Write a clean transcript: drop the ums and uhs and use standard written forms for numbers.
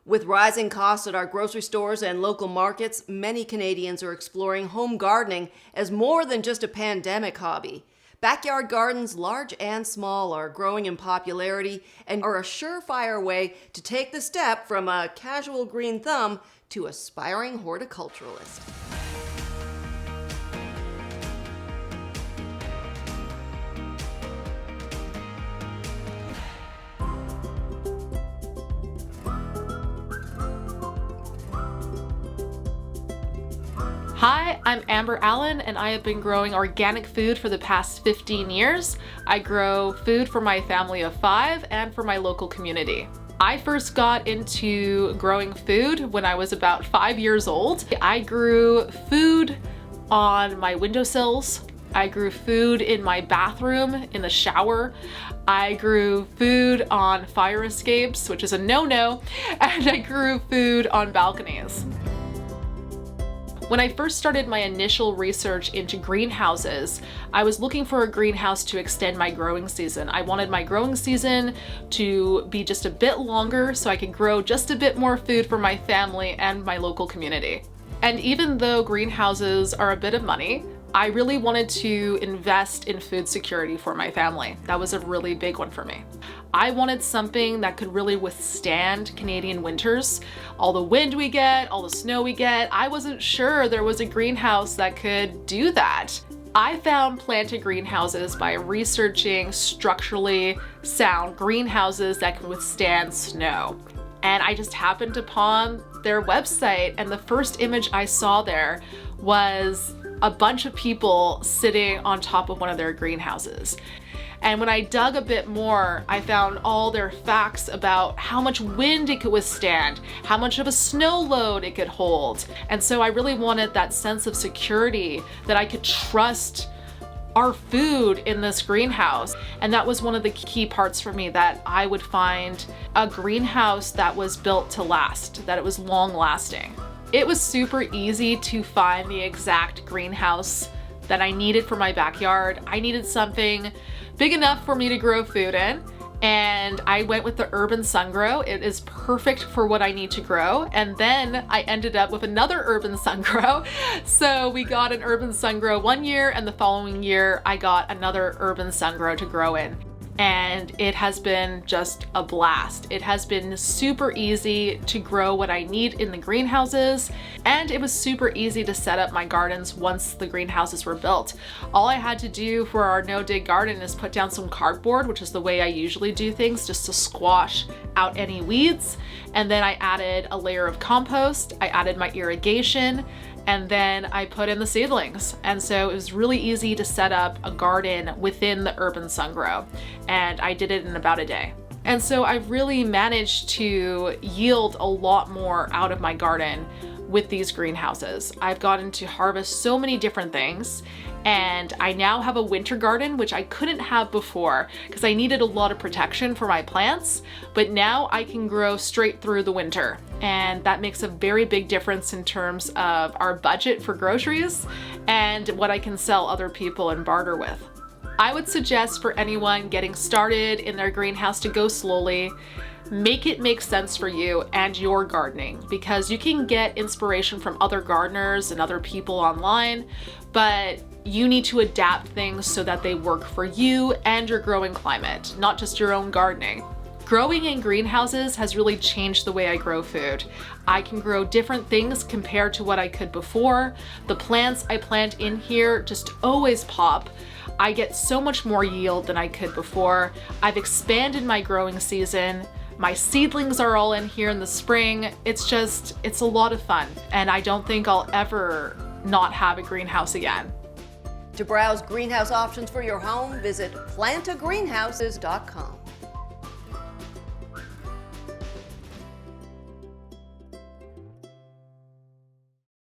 With rising costs at our grocery stores and local markets, many Canadians are exploring home gardening as more than just a pandemic hobby. Backyard gardens, large and small, are growing in popularity and are a surefire way to take the step from a casual green thumb to aspiring horticulturalist. Hi, I'm Amber Allen, and I have been growing organic food for the past 15 years. I grow food for my family of 5 and for my local community. I first got into growing food when I was about 5 years old. I grew food on my windowsills. I grew food in my bathroom, in the shower. I grew food on fire escapes, which is a no-no, and I grew food on balconies. When I first started my initial research into greenhouses, I was looking for a greenhouse to extend my growing season. I wanted my growing season to be just a bit longer so I could grow just a bit more food for my family and my local community. And even though greenhouses are a bit of money, I really wanted to invest in food security for my family. That was a really big one for me. I wanted something that could really withstand Canadian winters. All the wind we get, all the snow we get, I wasn't sure there was a greenhouse that could do that. I found Planta Greenhouses by researching structurally sound greenhouses that can withstand snow. And I just happened upon their website, and the first image I saw there was a bunch of people sitting on top of one of their greenhouses. And when I dug a bit more, I found all their facts about how much wind it could withstand, how much of a snow load it could hold. And so I really wanted that sense of security that I could trust our food in this greenhouse. And that was one of the key parts for me, that I would find a greenhouse that was built to last, that it was long lasting. It was super easy to find the exact greenhouse that I needed for my backyard. I needed something big enough for me to grow food in, and I went with the Urban Sungrow. It is perfect for what I need to grow. And then I ended up with another Urban Sungrow. So we got an Urban Sungrow one year, and the following year I got another Urban Sungrow to grow in. And it has been just a blast. It has been super easy to grow what I need in the greenhouses, and it was super easy to set up my gardens once the greenhouses were built. All I had to do for our no-dig garden is put down some cardboard, which is the way I usually do things, just to squash out any weeds. And then I added a layer of compost, I added my irrigation, and then I put in the seedlings. And so it was really easy to set up a garden within the Urban Sungrow, and I did it in about a day. And so I've really managed to yield a lot more out of my garden with these greenhouses. I've gotten to harvest so many different things, and I now have a winter garden, which I couldn't have before because I needed a lot of protection for my plants, but now I can grow straight through the winter. And that makes a very big difference in terms of our budget for groceries and what I can sell other people and barter with. I would suggest for anyone getting started in their greenhouse to go slowly. Make it make sense for you and your gardening, because you can get inspiration from other gardeners and other people online, but you need to adapt things so that they work for you and your growing climate, not just your own gardening. Growing in greenhouses has really changed the way I grow food. I can grow different things compared to what I could before. The plants I plant in here just always pop. I get so much more yield than I could before. I've expanded my growing season. My seedlings are all in here in the spring. It's a lot of fun. And I don't think I'll ever not have a greenhouse again. To browse greenhouse options for your home, visit plantagreenhouses.com.